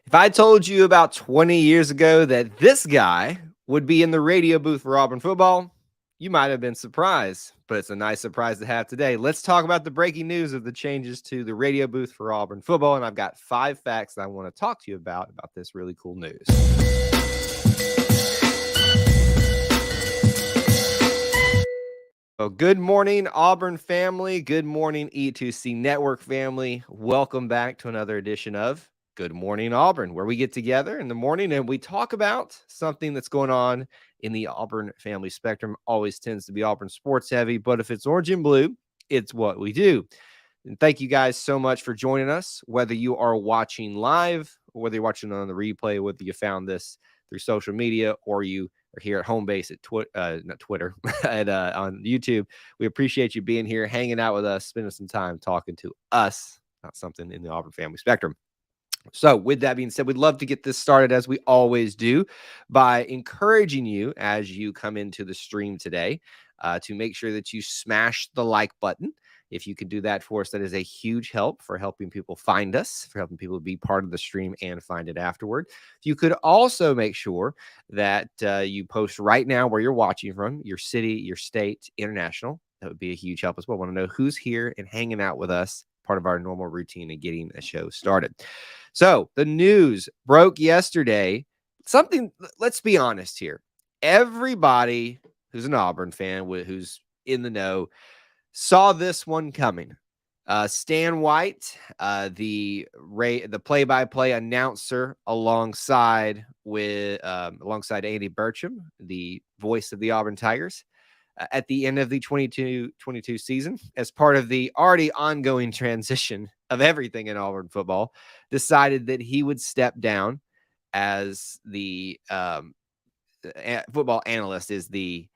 If I told you about 20 years ago that this guy would be in the radio booth for Auburn football, you might have been surprised, but it's a nice surprise to have today. Let's talk about the breaking news of the changes to the radio booth for Auburn football. And I've got 5 facts that I want to talk to you about this really cool news. Well, good morning, Auburn family. Good morning, E2C Network family. Welcome back to another edition of Good Morning Auburn, where we get together in the morning and we talk about something that's going on in the Auburn family spectrum. Always tends to be Auburn sports heavy, but if it's orange and blue, it's what we do. And thank you guys so much for joining us, whether you are watching live or whether you're watching on the replay, whether you found this through social media or you are here at home base at not Twitter, on YouTube. We appreciate you being here, hanging out with us, spending some time talking to us about something in the Auburn family spectrum. So with that being said, we'd love to get this started as we always do by encouraging you as you come into the stream today to make sure that you smash the like button. If you could do that for us, that is a huge help for helping people find us, for helping people be part of the stream and find it afterward. You could also make sure that you post right now where you're watching from, your city, your state, international. That would be a huge help as well. I want to know who's here and hanging out with us, part of our normal routine and getting a show started. So the news broke yesterday. Something, let's be honest here. Everybody who's an Auburn fan, who's in the know, saw this one coming. Stan White, the play-by-play announcer, alongside Andy Burcham, the voice of the Auburn Tigers, at the end of the 22 season, as part of the already ongoing transition of everything in Auburn football, decided that he would step down as the football analyst is the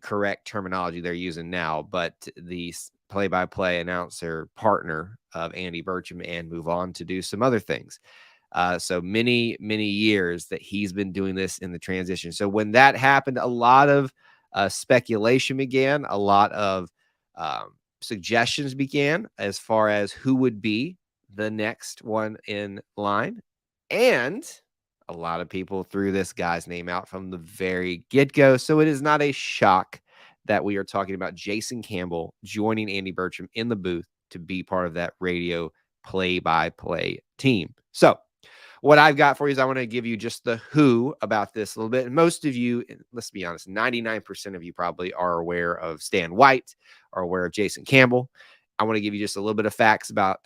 correct terminology they're using now, but the play-by-play announcer partner of Andy Burcham and move on to do some other things. So many years that he's been doing this in the transition. So when that happened, a lot of speculation began, a lot of suggestions began as far as who would be the next one in line. And a lot of people threw this guy's name out from the very get-go. So it is not a shock that we are talking about Jason Campbell joining Andy Burcham in the booth to be part of that radio play-by-play team. So what I've got for you is I want to give you just the who about this a little bit. And most of you, let's be honest, 99% of you probably are aware of Stan White, are aware of Jason Campbell. I want to give you just a little bit of facts about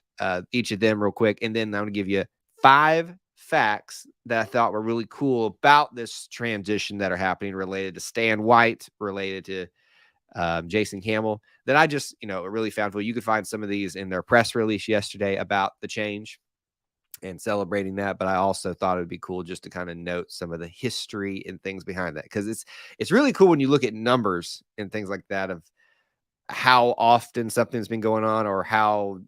each of them real quick. And then I want to give you 5 facts that I thought were really cool about this transition that are happening related to Stan White, related to Jason Campbell, that I just, really found cool. You could find some of these in their press release yesterday about the change and celebrating that. But I also thought it would be cool just to kind of note some of the history and things behind that, because it's really cool when you look at numbers and things like that of how often something's been going on, or how,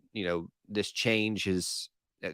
this change is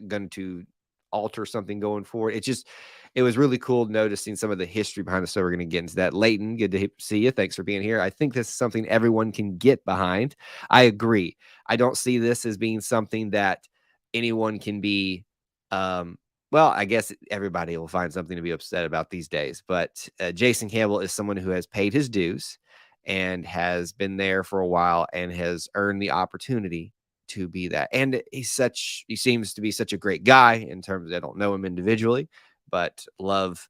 going to alter something going forward. It was really cool noticing some of the history behind it. So we're going to get into that. Leighton, good to see you. Thanks for being here. I think this is something everyone can get behind. I agree. I don't see this as being something that anyone can be, well, I guess everybody will find something to be upset about these days, but Jason Campbell is someone who has paid his dues and has been there for a while and has earned the opportunity to be that. And he seems to be such a great guy in terms of, I don't know him individually, but love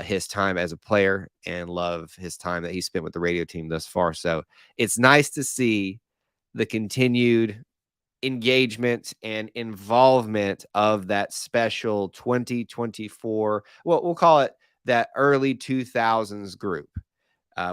his time as a player and love his time that he spent with the radio team thus far. So it's nice to see the continued engagement and involvement of that special 2024, well, we'll call it that early 2000s group,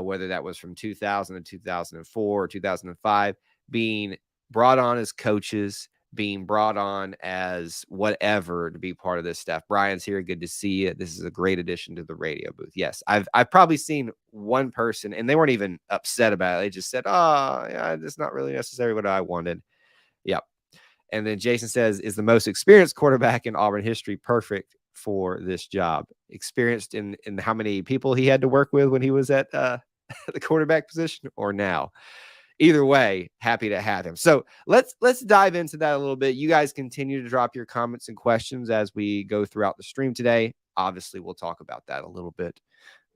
whether that was from 2000 to 2004 or 2005, being brought on as coaches, being brought on as whatever to be part of this stuff. Brian's here. Good to see you. This is a great addition to the radio booth. Yes, I've probably seen one person, and they weren't even upset about it. They just said, "Oh, yeah, it's not really necessarily what I wanted." Yep. And then Jason says, "Is the most experienced quarterback in Auburn history perfect for this job?" Experienced in how many people he had to work with when he was at the quarterback position, or now? either way, happy to have him. So let's dive into that a little bit. You guys continue to drop your comments and questions as we go throughout the stream today. Obviously, we'll talk about that a little bit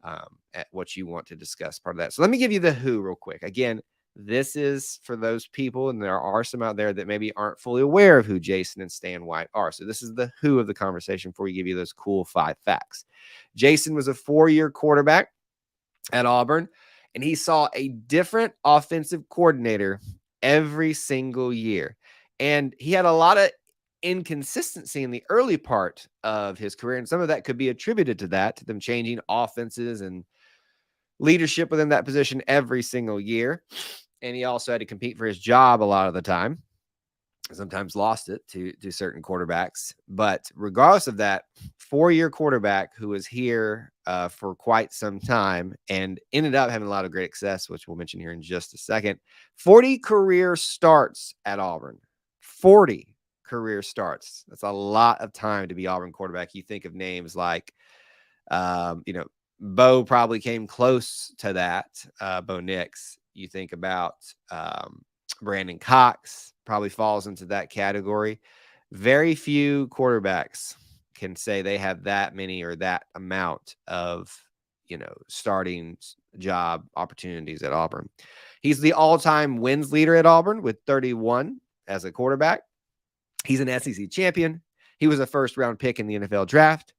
at what you want to discuss part of that. So let me give you the who real quick. Again, this is for those people, and there are some out there that maybe aren't fully aware of who Jason and Stan White are. So this is the who of the conversation before we give you those cool 5 facts. Jason was a 4-year quarterback at Auburn, and he saw a different offensive coordinator every single year. And he had a lot of inconsistency in the early part of his career, and some of that could be attributed to that, to them changing offenses and leadership within that position every single year. And he also had to compete for his job a lot of the time. Sometimes lost it to certain quarterbacks. But regardless of that, 4-year quarterback who was here for quite some time and ended up having a lot of great success, which we'll mention here in just a second. 40 career starts at Auburn. 40 career starts. That's a lot of time to be Auburn quarterback. You think of names like, Bo probably came close to that. Bo Nix. You think about Brandon Cox probably falls into that category. Very few quarterbacks can say they have that many or that amount of, starting job opportunities at Auburn. He's the all-time wins leader at Auburn with 31 as a quarterback. He's an SEC champion. He was a first-round pick in the NFL draft.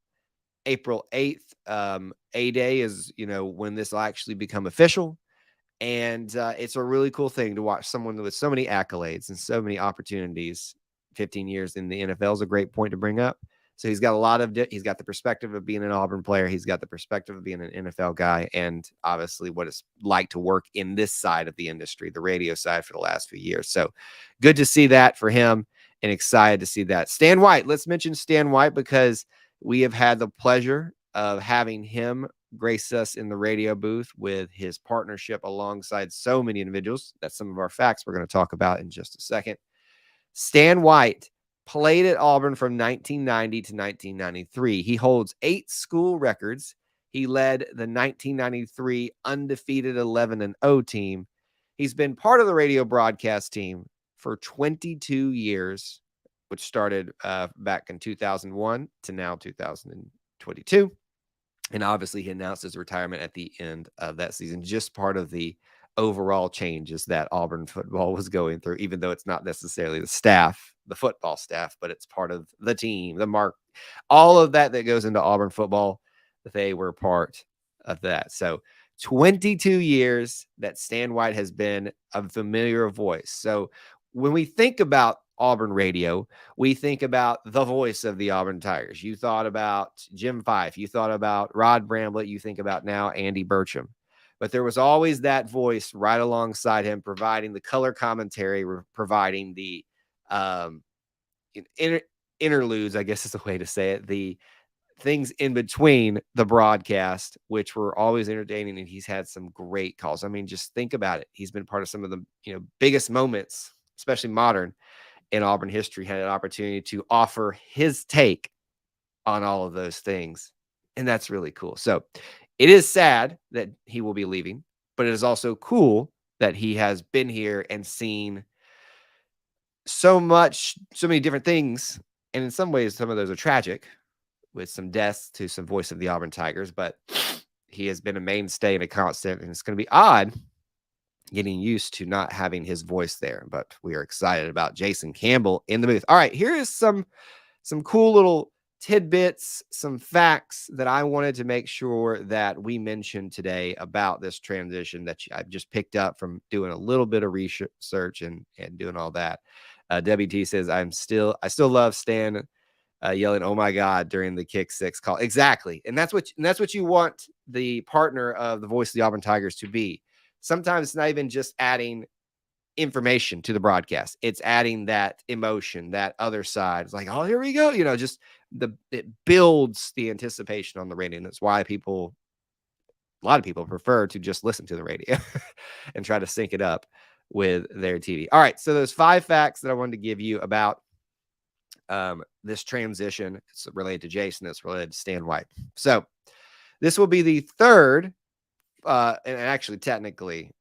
April 8th, A-Day is, when this will actually become official. And it's a really cool thing to watch someone with so many accolades and so many opportunities. 15 years in the NFL is a great point to bring up. So he's got he's got the perspective of being an Auburn player. He's got the perspective of being an NFL guy, and obviously what it's like to work in this side of the industry, the radio side, for the last few years. So good to see that for him and excited to see that. Stan White, let's mention Stan White because we have had the pleasure of having him grace us in the radio booth with his partnership alongside so many individuals. That's some of our facts we're going to talk about in just a second. Stan White played at Auburn from 1990 to 1993. He holds 8 school records. He led the 1993 undefeated 11-0 team. He's been part of the radio broadcast team for 22 years, which started back in 2001 to now 2022. And obviously, he announced his retirement at the end of that season, just part of the overall changes that Auburn football was going through, even though it's not necessarily the staff, the football staff, but it's part of the team, the mark, all of that goes into Auburn football. They were part of that. So 22 years that Stan White has been a familiar voice. So when we think about Auburn radio, we think about the voice of the Auburn Tigers. You thought about Jim Fife. You thought about Rod Bramblett. You think about now Andy Burcham. But there was always that voice right alongside him, providing the color commentary, providing the interludes, I guess is the way to say it, the things in between the broadcast, which were always entertaining, and he's had some great calls. I mean, just think about it. He's been part of some of the biggest moments, especially modern, in Auburn history. Had an opportunity to offer his take on all of those things, and that's really cool. So it is sad that he will be leaving, but it is also cool that he has been here and seen so many different things, and in some ways some of those are tragic, with some deaths to some voice of the Auburn Tigers, but he has been a mainstay and a constant, and it's going to be odd getting used to not having his voice there, but we are excited about Jason Campbell in the booth. All right, here is some cool little tidbits, some facts that I wanted to make sure that we mentioned today about this transition that I've just picked up from doing a little bit of research and doing all that. WT says, I still love Stan yelling, "Oh my God," during the kick six call. Exactly. And that's what you want the partner of the voice of the Auburn Tigers to be. Sometimes it's not even just adding information to the broadcast. It's adding that emotion, that other side. It's like, oh, here we go. It builds the anticipation on the radio. And that's why a lot of people prefer to just listen to the radio and try to sync it up with their TV. All right. So those 5 facts that I wanted to give you about this transition. It's related to Jason. It's related to Stan White. So this will be the third, and actually technically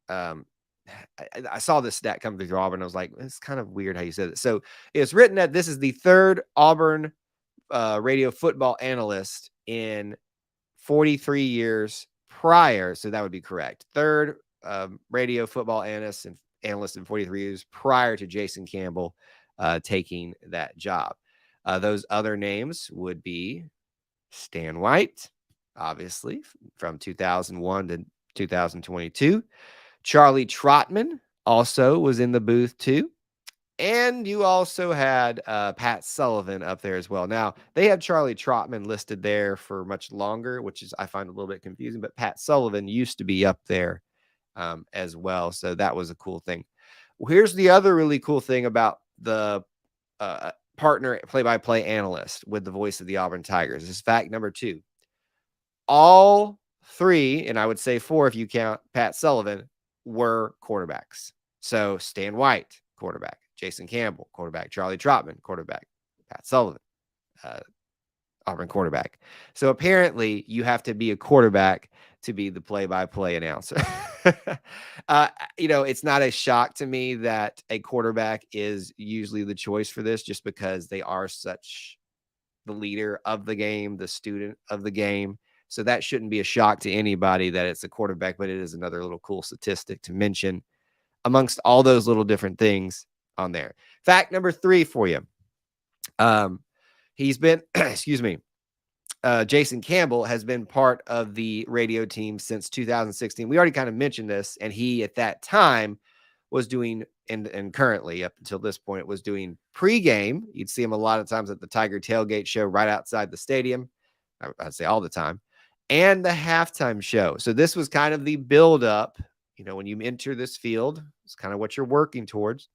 I saw this stat come through Auburn. I was like, it's kind of weird how you said it. So it's written that this is the third Auburn radio football analyst in 43 years prior. So that would be correct. Third radio football analyst in 43 years prior to Jason Campbell taking that job. Those other names would be Stan White, obviously, from 2001 to 2022. Charlie Trotman also was in the booth too. And you also had Pat Sullivan up there as well. Now, they have Charlie Trotman listed there for much longer, which is I find a little bit confusing. But Pat Sullivan used to be up there as well. So that was a cool thing. Well, here's the other really cool thing about the partner play-by-play analyst with the voice of the Auburn Tigers. This is fact number 2. All 3, and I would say 4 if you count Pat Sullivan, were quarterbacks. So Stan White, quarterback. Jason Campbell, quarterback. Charlie Trotman, quarterback. Pat Sullivan, Auburn quarterback. So apparently you have to be a quarterback to be the play-by-play announcer. It's not a shock to me that a quarterback is usually the choice for this, just because they are such the leader of the game, the student of the game. So that shouldn't be a shock to anybody that it's a quarterback, but it is another little cool statistic to mention amongst all those little different things on there. Fact number 3 for you. He's been, Jason Campbell has been part of the radio team since 2016. We already kind of mentioned this, and he at that time was doing, and currently up until this point, was doing pregame. You'd see him a lot of times at the Tiger Tailgate show right outside the stadium. I'd say all the time. And the halftime show. So this was kind of the build-up. When you enter this field, it's kind of what you're working towards,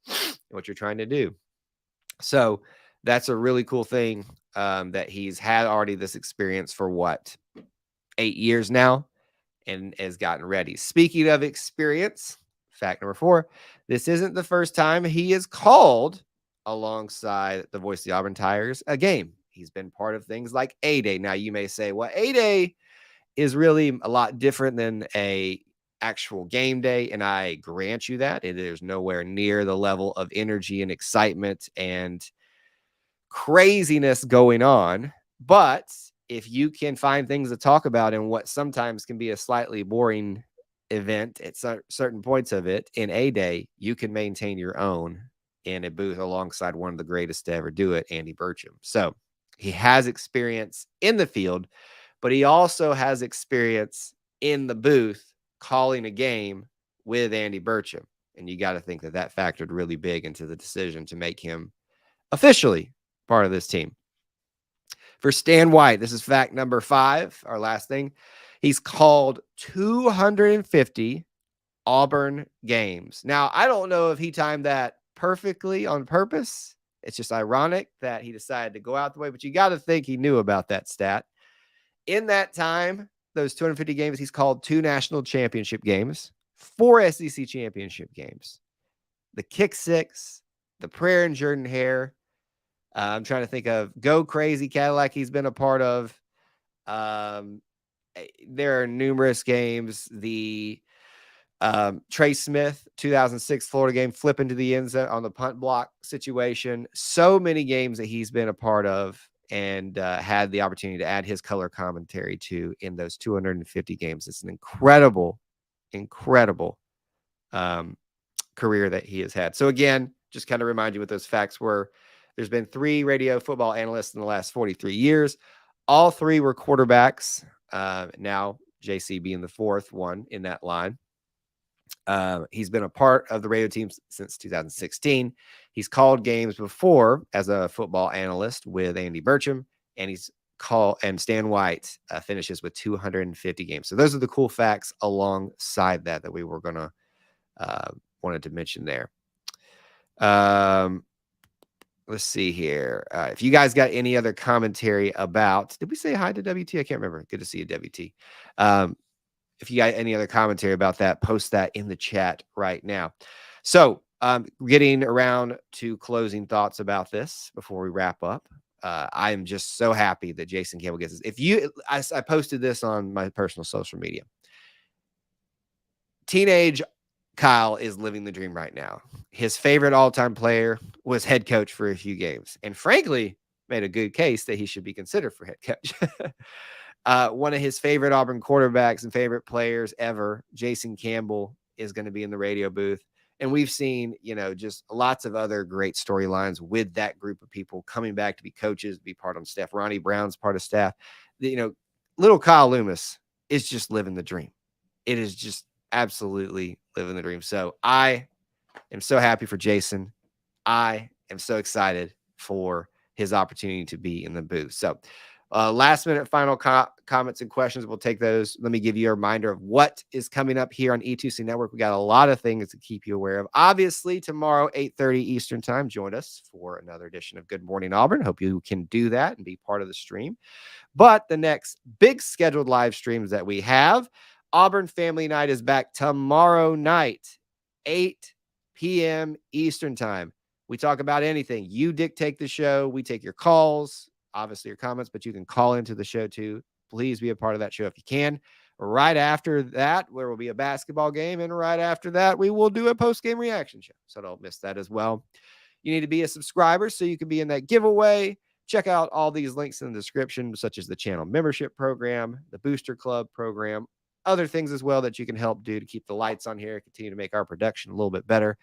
what you're trying to do. So that's a really cool thing that he's had already this experience for 8 years now and has gotten ready. Speaking of experience, fact number 4, this isn't the first time he is called alongside the voice of the Auburn Tigers a game. He's been part of things like A-Day. Now you may say, well, A-Day is really a lot different than a actual game day, and I grant you that it is nowhere near the level of energy and excitement and craziness going on. But if you can find things to talk about in what sometimes can be a slightly boring event at certain points of it in A-Day, you can maintain your own in a booth alongside one of the greatest to ever do it, Andy Burcham. So he has experience in the field, but he also has experience in the booth calling a game with Andy Burcham. And you got to think that factored really big into the decision to make him officially part of this team. For Stan White, this is fact number 5, our last thing. He's called 250 Auburn games. Now, I don't know if he timed that perfectly on purpose. It's just ironic that he decided to go out the way, but you got to think he knew about that stat. In that time, those 250 games, he's called 2 national championship games, 4 SEC championship games, the Kick Six, the Prayer and Jordan Hare. I'm trying to think of Go Crazy Cadillac he's been a part of. There are numerous games. The Trey Smith 2006 Florida game, flip into the end zone on the punt block situation. So many games that he's been a part of and had the opportunity to add his color commentary to in those 250 games. It's an incredible career that he has had. So again, just kind of remind you what those facts were. There's been 3 radio football analysts in the last 43 years. All 3 were quarterbacks. Now JC being the 4th one in that line. He's been a part of the radio team since 2016. He's called games before as a football analyst with Andy Burcham, and Stan White finishes with 250 games. So those are the cool facts alongside that we were gonna wanted to mention there. Let's see here. If you guys got any other commentary about, did we say hi to WT? I can't remember. Good to see you, WT. If you got any other commentary about that, post that in the chat right now. So getting around to closing thoughts about this before we wrap up. I am just so happy that Jason Campbell gets this. I posted this on my personal social media. Teenage Kyle is living the dream right now. His favorite all-time player was head coach for a few games, and frankly, made a good case that he should be considered for head coach. One of his favorite Auburn quarterbacks and favorite players ever, Jason Campbell, is going to be in the radio booth. And we've seen, just lots of other great storylines with that group of people coming back to be coaches, be part on staff. Ronnie Brown's part of staff. Little Kyle Loomis is just living the dream. It is just absolutely living the dream. So I am so happy for Jason. I am so excited for his opportunity to be in the booth. So last minute final comments and questions. We'll take those. Let me give you a reminder of what is coming up here on E2C Network. We got a lot of things to keep you aware of. Obviously, tomorrow, 8:30 Eastern time, join us for another edition of Good Morning Auburn. Hope you can do that and be part of the stream. But the next big scheduled live streams that we have, Auburn Family Night is back tomorrow night, 8 p.m. Eastern time. We talk about anything. You dictate the show. We take your calls, obviously your comments, but you can call into the show too. Please be a part of that show if you can. Right after that, there will be a basketball game. And right after that, we will do a post-game reaction show. So don't miss that as well. You need to be a subscriber so you can be in that giveaway. Check out all these links in the description, such as the channel membership program, the Booster Club program, other things as well that you can help do to keep the lights on here, continue to make our production a little bit better.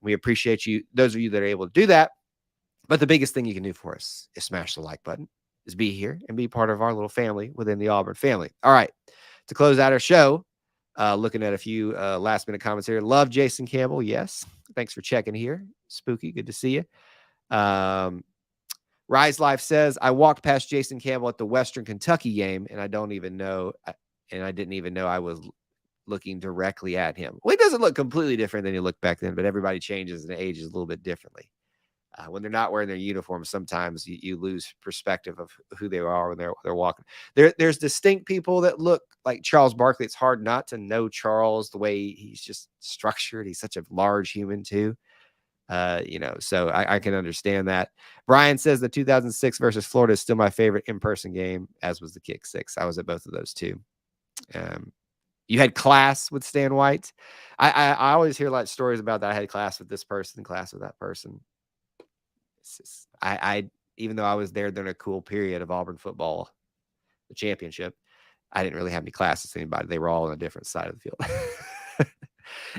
We appreciate you, those of you that are able to do that. But the biggest thing you can do for us is smash the like button, is be here and be part of our little family within the Auburn family. All right. To close out our show, looking at a few last minute comments here. Love Jason Campbell. Yes. Thanks for checking here. Spooky. Good to see you. Rise Life says, I walked past Jason Campbell at the Western Kentucky game, and I didn't even know I was looking directly at him. Well, he doesn't look completely different than he looked back then, but everybody changes and ages a little bit differently. When they're not wearing their uniform, sometimes you lose perspective of who they are when they're walking. There's distinct people that look like Charles Barkley. It's hard not to know Charles the way he's just structured. He's such a large human too. So I can understand that. Brian says the 2006 versus Florida is still my favorite in-person game, as was the Kick Six. I was at both of those too. You had class with Stan White. I always hear a lot of stories about that. I had class with this person, class with that person. Even though I was there during a cool period of Auburn football, the championship, I didn't really have any classes with anybody. They were all on a different side of the field.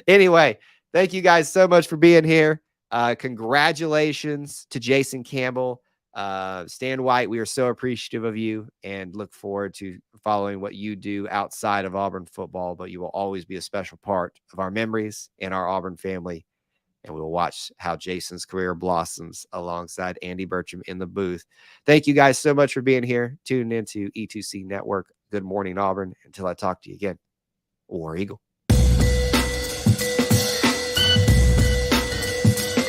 Anyway, thank you guys so much for being here. Congratulations to Jason Campbell, Stan White. We are so appreciative of you and look forward to following what you do outside of Auburn football, but you will always be a special part of our memories and our Auburn family. And we'll watch how Jason's career blossoms alongside Andy Burcham in the booth. Thank you guys so much for being here. Tuning into E2C Network. Good morning, Auburn. Until I talk to you again, War Eagle.